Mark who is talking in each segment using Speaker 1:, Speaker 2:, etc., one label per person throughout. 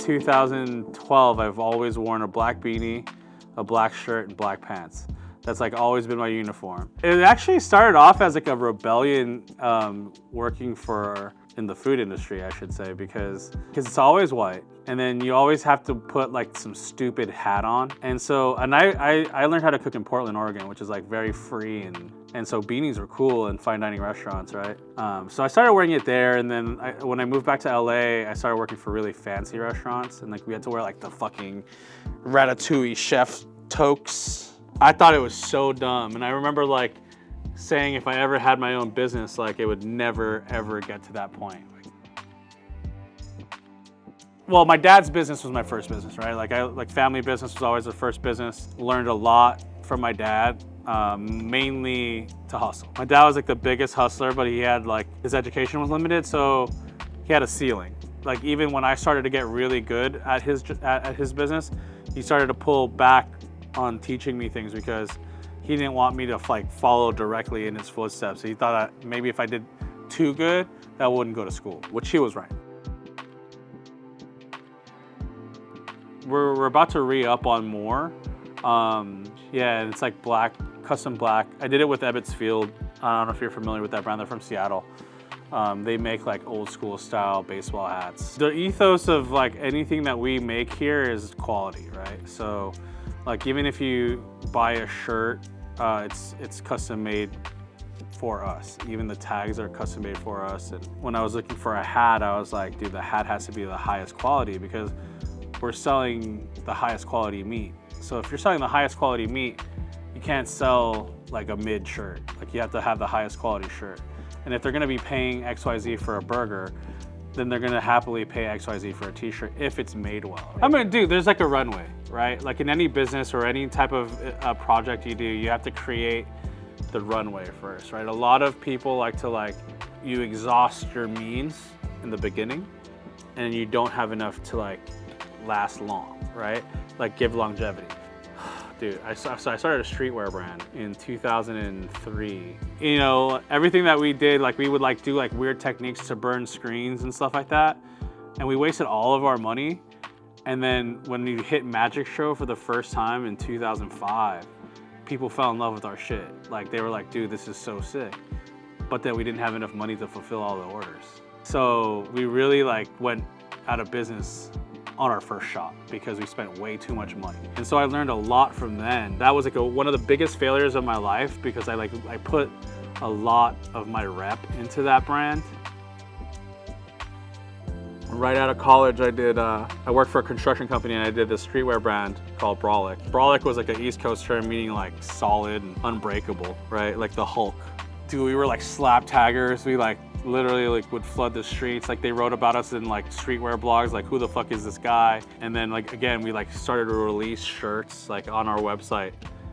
Speaker 1: 2012, I've always worn a black beanie, a black shirt, and black pants. That's like always been my uniform. It actually started off as like a rebellion working in the food industry, I should say, because it's always white. And then you always have to put like some stupid hat on. And so, I learned how to cook in Portland, Oregon, which is like very free. And so beanies were cool in fine dining restaurants, right? So I started wearing it there. And then when I moved back to LA, I started working for really fancy restaurants. And like we had to wear like the fucking Ratatouille chef toques. I thought it was so dumb. And I remember like saying if I ever had my own business, like it would never, ever get to that point. Well, my dad's business was my first business, right? Like family business was always the first business. Learned a lot from my dad, mainly to hustle. My dad was like the biggest hustler, but he had like, his education was limited, so he had a ceiling. Like even when I started to get really good at his business, he started to pull back on teaching me things because he didn't want me to like follow directly in his footsteps. He thought that maybe if I did too good, that I wouldn't go to school, which he was right. We're about to re-up on more. Yeah, it's like black, custom black. I did it with Ebbets Field. I don't know if you're familiar with that brand. They're from Seattle. They make like old school style baseball hats. The ethos of like anything that we make here is quality, right? So like even if you buy a shirt, it's custom made for us. Even the tags are custom made for us. And when I was looking for a hat, I was like, dude, the hat has to be the highest quality because we're selling the highest quality meat. So if you're selling the highest quality meat, you can't sell like a mid shirt. Like you have to have the highest quality shirt. And if they're gonna be paying XYZ for a burger, then they're gonna happily pay XYZ for a t-shirt if it's made well. I mean, dude, there's like a runway, right? Like in any business or any type of project you do, you have to create the runway first, right? A lot of people like to you exhaust your means in the beginning and you don't have enough to last long, right? Like give longevity. Dude, so I started a streetwear brand in 2003. You know, everything that we did, we would do weird techniques to burn screens and stuff like that. And we wasted all of our money. And then when we hit Magic Show for the first time in 2005, people fell in love with our shit. They were like, dude, this is so sick. But then we didn't have enough money to fulfill all the orders. So we really went out of business on our first shop because we spent way too much money. And so I learned a lot from then. That was one of the biggest failures of my life because I put a lot of my rep into that brand. Right out of college, I worked for a construction company and I did this streetwear brand called Brolic. Brolic was an East Coast term meaning solid and unbreakable, right? Like the Hulk. Dude, we were slap taggers. We literally would flood the streets. They wrote about us in streetwear blogs, who the fuck is this guy? And then again, we started to release shirts on our website.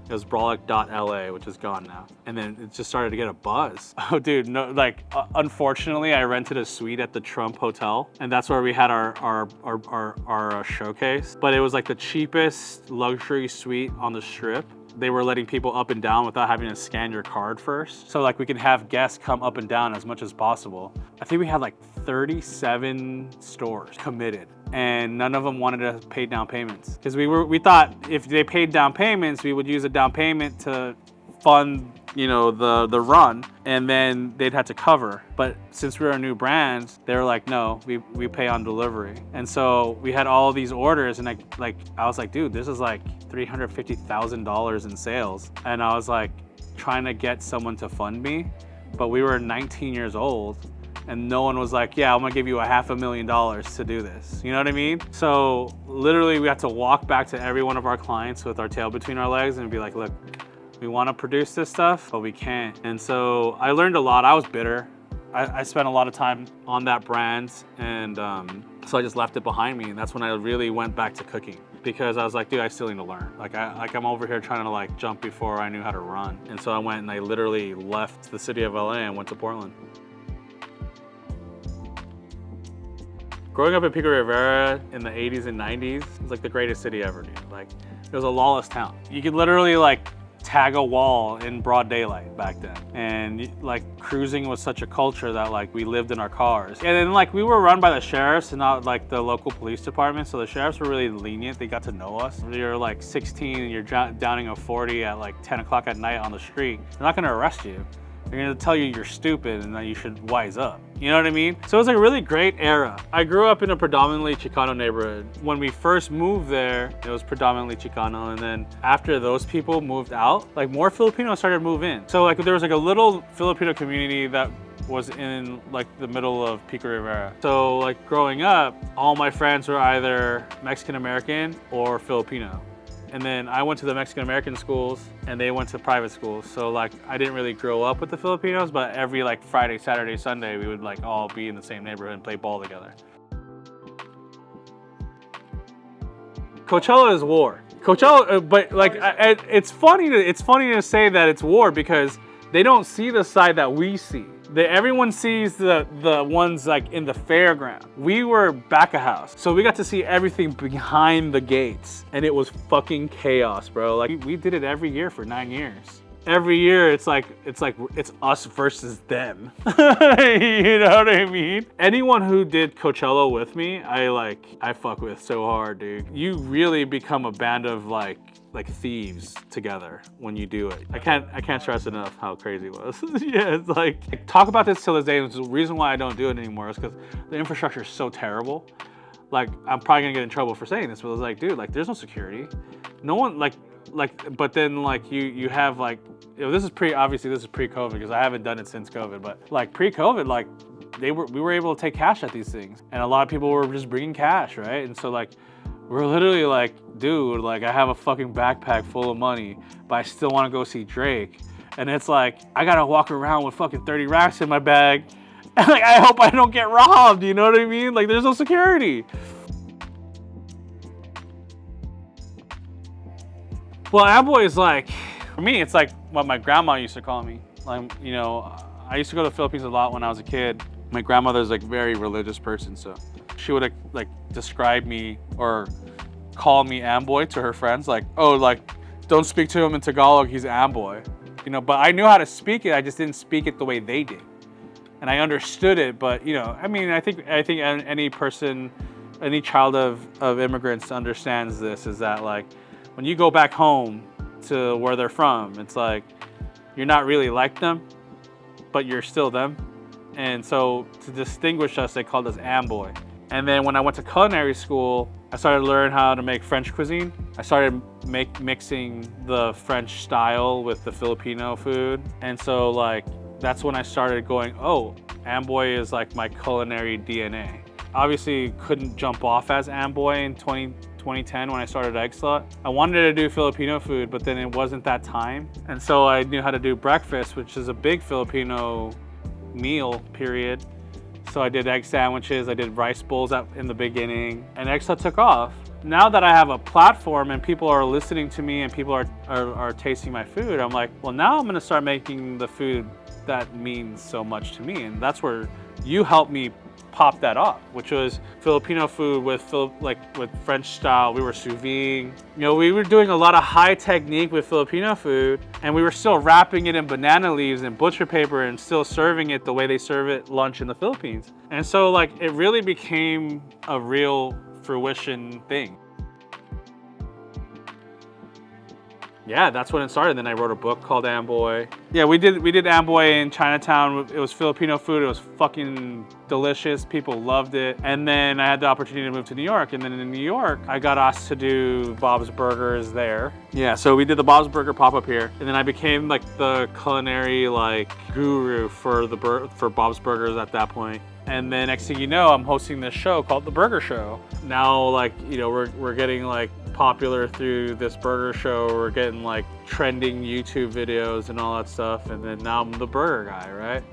Speaker 1: It was brolic.la, which is gone now. And then it just started to get a buzz. Oh dude, no, unfortunately I rented a suite at the Trump Hotel and that's where we had our showcase. But it was the cheapest luxury suite on the Strip. They were letting people up and down without having to scan your card first. So we can have guests come up and down as much as possible. I think we had 37 stores committed and none of them wanted to pay down payments. Because we thought if they paid down payments, we would use a down payment to fund the run and then they'd have to cover. But since we're a new brand, they were like, no, we pay on delivery. And so we had all these orders and I was like, dude, this is $350,000 in sales. And I was trying to get someone to fund me, but we were 19 years old and no one was yeah, I'm gonna give you $500,000 to do this. You know what I mean? So literally we had to walk back to every one of our clients with our tail between our legs and be like, look, we want to produce this stuff, but we can't. And so I learned a lot. I was bitter. I spent a lot of time on that brand and so I just left it behind me. And that's when I really went back to cooking because I was like, dude, I still need to learn. I'm over here trying to jump before I knew how to run. And so I went and I literally left the city of LA and went to Portland. Growing up in Pico Rivera in the 80s and 90s was the greatest city ever, dude. It was a lawless town. You could literally tag a wall in broad daylight back then. And like cruising was such a culture that like we lived in our cars. And then like we were run by the sheriffs and not like the local police department. So the sheriffs were really lenient. They got to know us. If you're like 16 and you're downing a 40 at like 10 o'clock at night on the street, they're not gonna arrest you. They're gonna tell you you're stupid and that you should wise up. You know what I mean? So it was like a really great era. I grew up in a predominantly Chicano neighborhood. When we first moved there, it was predominantly Chicano. And then after those people moved out, like more Filipinos started to move in. So like there was like a little Filipino community that was in like the middle of Pico Rivera. So like growing up, all my friends were either Mexican American or Filipino. And then I went to the Mexican American schools and they went to private schools. So like I didn't really grow up with the Filipinos, but every like Friday, Saturday, Sunday, we would like all be in the same neighborhood and play ball together. Coachella is war. Coachella, but like it's funny to say that it's war because they don't see the side that we see. Everyone sees the ones like in the fairground. We were back of house, so we got to see everything behind the gates, and it was fucking chaos, bro. Like we did it every year for 9 years. Every year, it's us versus them. You know what I mean? Anyone who did Coachella with me, I fuck with so hard, dude. You really become a band of like thieves together when you do it. I can't stress enough how crazy it was. Yeah, it's like talk about this till this day. The reason why I don't do it anymore is because the infrastructure is so terrible. Like I'm probably gonna get in trouble for saying this, but it's like, dude, like there's no security. No one but then like you have like, you know, this is pre-COVID because I haven't done it since COVID, but like pre-COVID, like we were able to take cash at these things, and a lot of people were just bringing cash, right? And so like we're literally like, dude, like I have a fucking backpack full of money, but I still want to go see Drake, and it's like I gotta walk around with fucking 30 racks in my bag, and like I hope I don't get robbed. You know what I mean? Like there's no security. Well, Amboy is like, for me, it's like what my grandma used to call me. Like, you know, I used to go to the Philippines a lot when I was a kid. My grandmother's like very religious person, so she would like describe me or call me Amboy to her friends, like, oh, like, don't speak to him in Tagalog, he's Amboy. You know, but I knew how to speak it, I just didn't speak it the way they did. And I understood it, but you know, I mean, I think any person, any child of immigrants understands this, is that like, when you go back home to where they're from, it's like, you're not really like them, but you're still them. And so to distinguish us, they called us Amboy. And then when I went to culinary school, I started learning how to make French cuisine. I started mixing the French style with the Filipino food. And so like, that's when I started going, oh, Amboy is like my culinary DNA. Obviously couldn't jump off as Amboy in 2010 when I started Egg Slut. I wanted to do Filipino food, but then it wasn't that time. And so I knew how to do breakfast, which is a big Filipino meal, period. So I did egg sandwiches, I did rice bowls in the beginning, and Egg Slut took off. Now that I have a platform and people are listening to me and people are tasting my food, I'm like, well, now I'm gonna start making the food that means so much to me. And that's where you helped me pop that off, which was Filipino food with French style. We were sous vide. You know, we were doing a lot of high technique with Filipino food, and we were still wrapping it in banana leaves and butcher paper and still serving it the way they serve it lunch in the Philippines. And so like, it really became a real fruition thing. Yeah, that's when it started. Then I wrote a book called Amboy. Yeah, we did Amboy in Chinatown. It was Filipino food. It was fucking delicious. People loved it. And then I had the opportunity to move to New York. And then in New York, I got asked to do Bob's Burgers there. Yeah, so we did the Bob's Burger pop-up here. And then I became like the culinary like guru for Bob's Burgers at that point. And then next thing you know, I'm hosting this show called The Burger Show. Now, like, you know, we're getting like popular through this burger show. We're getting like trending YouTube videos and all that stuff. And then now I'm the burger guy, right?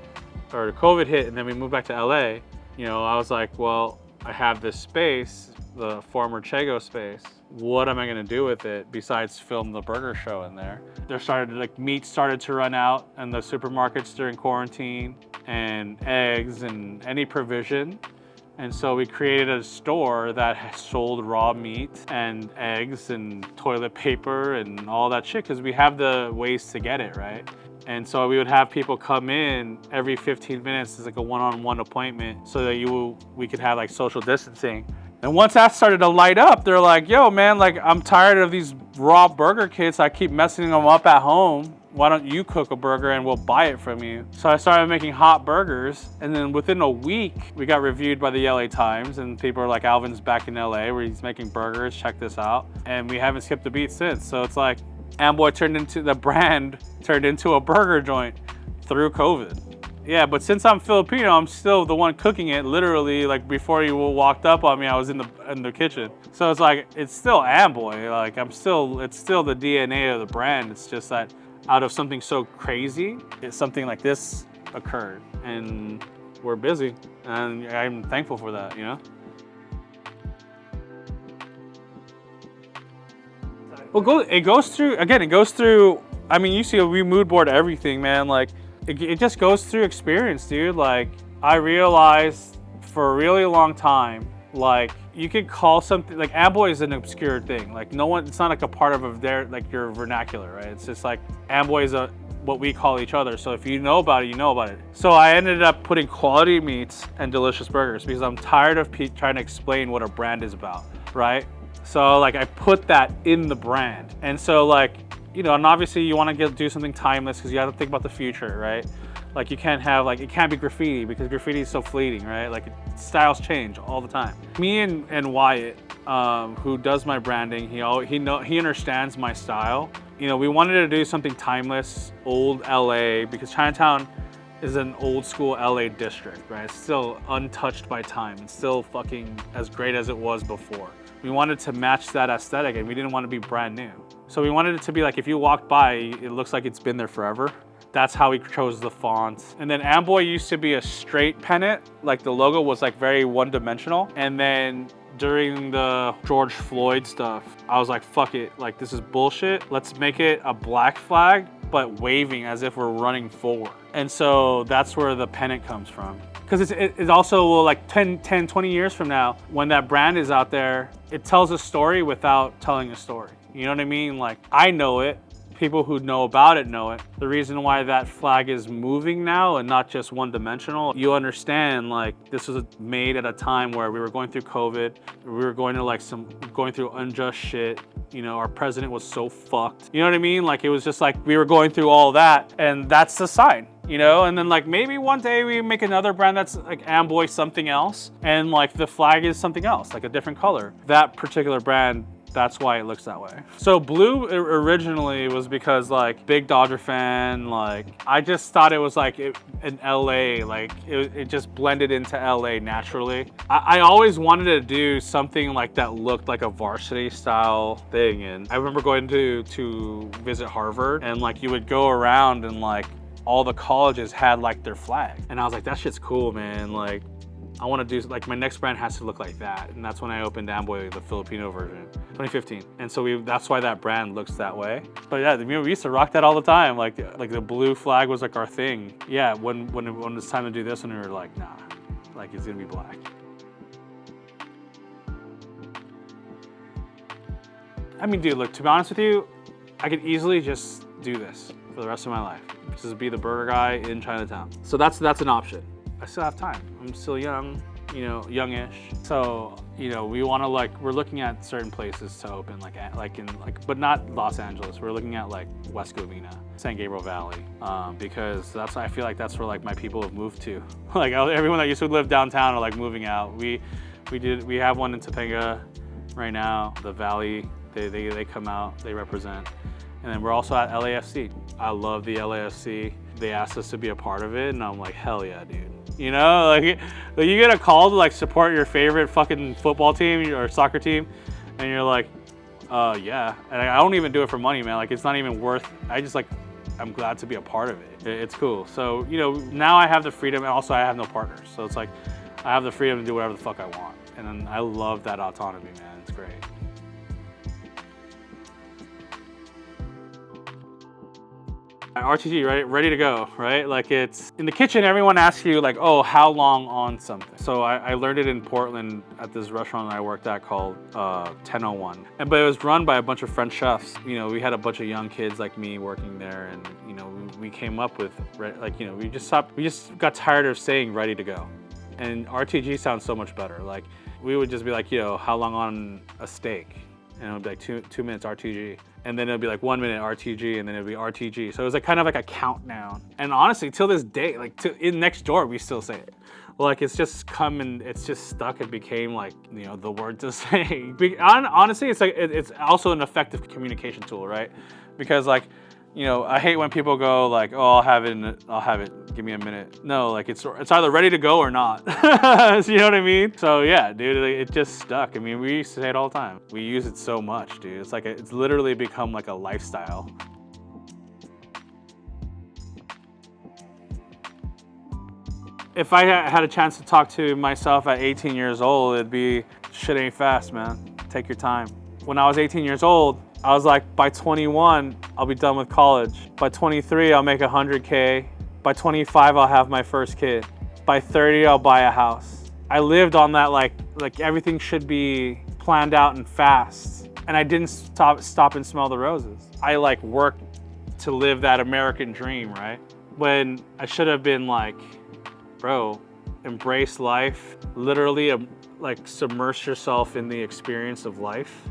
Speaker 1: Or COVID hit and then we moved back to LA. You know, I was like, well, I have this space, the former Chego space. What am I gonna do with it besides film the burger show in there? Meat started to run out in the supermarkets during quarantine, and eggs and any provision. And so we created a store that sold raw meat and eggs and toilet paper and all that shit because we have the ways to get it, right? And so we would have people come in every 15 minutes as like a one-on-one appointment so that we could have like social distancing. And once that started to light up, they're like, yo, man, like I'm tired of these raw burger kits. I keep messing them up at home. Why don't you cook a burger and we'll buy it from you? So I started making hot burgers. And then within a week, we got reviewed by the LA Times and people are like, Alvin's back in LA where he's making burgers, check this out. And we haven't skipped a beat since. So it's like Amboy the brand turned into a burger joint through COVID. Yeah, but since I'm Filipino, I'm still the one cooking it. Literally, like before you walked up on me, I was in the kitchen. So it's like it's still Amboy. Like it's still the DNA of the brand. It's just that out of something so crazy, something like this occurred, and we're busy, and I'm thankful for that. You know. Well, it goes through. I mean, you see, we mood board everything, man. Like. It just goes through experience, dude. Like, I realized for a really long time, like, you could call something, like, Amboy is an obscure thing. Like, it's not like a part of your vernacular, right? It's just like, Amboy is what we call each other. So if you know about it, you know about it. So I ended up putting quality meats and delicious burgers because I'm tired of trying to explain what a brand is about, right? So, like, I put that in the brand. And so, like, you know, and obviously you want to do something timeless because you have to think about the future, right? Like you can't have it can't be graffiti because graffiti is so fleeting, right? Like styles change all the time. Me and Wyatt, who does my branding, he understands my style. You know, we wanted to do something timeless, old LA, because Chinatown is an old school LA district, right? It's still untouched by time. It's still fucking as great as it was before. We wanted to match that aesthetic and we didn't want to be brand new. So we wanted it to be like, if you walk by, it looks like it's been there forever. That's how we chose the font. And then Amboy used to be a straight pennant. Like the logo was like very one-dimensional. And then during the George Floyd stuff, I was like, fuck it, like this is bullshit. Let's make it a black flag, but waving as if we're running forward. And so that's where the pennant comes from. Because it also will, like 10, 20 years from now, when that brand is out there, it tells a story without telling a story. You know what I mean? Like, I know it. People who know about it know it. The reason why that flag is moving now and not just one-dimensional, you understand, like, this was made at a time where we were going through COVID. We were going through unjust shit. You know, our president was so fucked. You know what I mean? Like, it was just like we were going through all that, and that's the sign. You know, and then like maybe one day we make another brand that's like Amboy something else, and like the flag is something else, like a different color. That particular brand, that's why it looks that way. So blue originally was because like big Dodger fan, like I just thought it was like in LA, like it just blended into LA naturally. I always wanted to do something like that looked like a varsity style thing. And I remember going to visit Harvard, and like you would go around and like all the colleges had like their flag. And I was like, that shit's cool, man. Like, I want to do, like, my next brand has to look like that. And that's when I opened Amboy, the Filipino version, 2015. And so that's why that brand looks that way. But yeah, we used to rock that all the time. Like the blue flag was like our thing. Yeah, when it was time to do this, and we were like, nah, like it's gonna be black. I mean, dude, look, to be honest with you, I could easily just do this for the rest of my life. Just be the burger guy in Chinatown. So that's an option. I still have time. I'm still young, you know, youngish. So, you know, we're looking at certain places to open, but not Los Angeles. We're looking at like West Covina, San Gabriel Valley, because I feel like that's where like my people have moved to. Like everyone that used to live downtown are like moving out. We have one in Topanga right now. The Valley, they come out, they represent. And then we're also at LAFC. I love the LAFC. They asked us to be a part of it, and I'm like, hell yeah, dude. You know, like you get a call to like support your favorite fucking football team or soccer team, and you're like, yeah. And I don't even do it for money, man. Like it's not even worth. I'm glad to be a part of it. It's cool. So you know, now I have the freedom, and also I have no partners. So it's like I have the freedom to do whatever the fuck I want, and then I love that autonomy, man. It's great. RTG, right? Ready to go, right? Like it's in the kitchen, everyone asks you like, oh, how long on something? So I learned it in Portland at this restaurant that I worked at called 1001. But it was run by a bunch of French chefs. You know, we had a bunch of young kids like me working there, and you know, we came up with like, you know, we just got tired of saying ready to go. And RTG sounds so much better. Like we would just be like, you know, how long on a steak? And it would be like two minutes RTG. And then it'd be like 1 minute RTG, and then it'd be RTG. So it was like kind of like a countdown. And honestly, till this day, like in next door, we still say it. Like it's just come and it's just stuck. It became like, you know, the word to say. Honestly, it's like it's also an effective communication tool, right? Because like, you know, I hate when people go like, oh, I'll have it, give me a minute. No, like it's either ready to go or not. You know what I mean? So yeah, dude, it just stuck. I mean, we used to say it all the time. We use it so much, dude. It's like, it's literally become like a lifestyle. If I had a chance to talk to myself at 18 years old, it'd be, shit ain't fast, man. Take your time. When I was 18 years old, I was like, by 21, I'll be done with college. By 23, I'll make 100K. By 25, I'll have my first kid. By 30, I'll buy a house. I lived on that like everything should be planned out and fast. And I didn't stop and smell the roses. I like worked to live that American dream, right? When I should have been like, bro, embrace life. Literally like submerge yourself in the experience of life.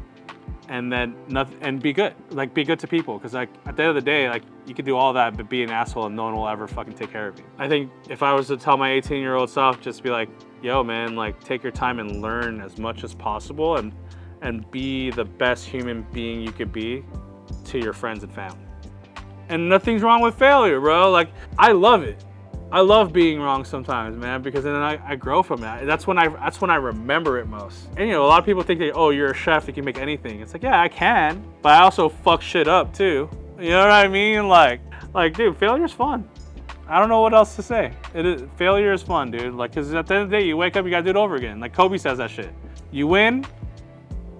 Speaker 1: And then and be good, like be good to people. Cause like at the end of the day, like you could do all that, but be an asshole and no one will ever fucking take care of you. I think if I was to tell my 18-year-old self, just be like, yo man, like take your time and learn as much as possible and be the best human being you could be to your friends and family. And nothing's wrong with failure, bro. Like I love it. I love being wrong sometimes, man, because then I grow from it. That's when I remember it most. And you know, a lot of people think that, oh, you're a chef, you can make anything. It's like, yeah, I can, but I also fuck shit up too. You know what I mean? Like, dude, failure's fun. I don't know what else to say. Failure is fun, dude. Like, cause at the end of the day, you wake up, you gotta do it over again. Like Kobe says that shit. You win,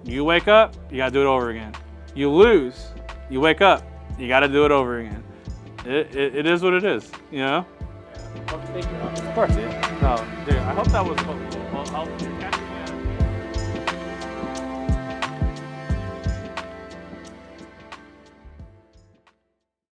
Speaker 1: you wake up, you gotta do it over again. You lose, you wake up, you gotta do it over again. It is what it is, you know? Of course, dude. No, dude, I hope that was helpful.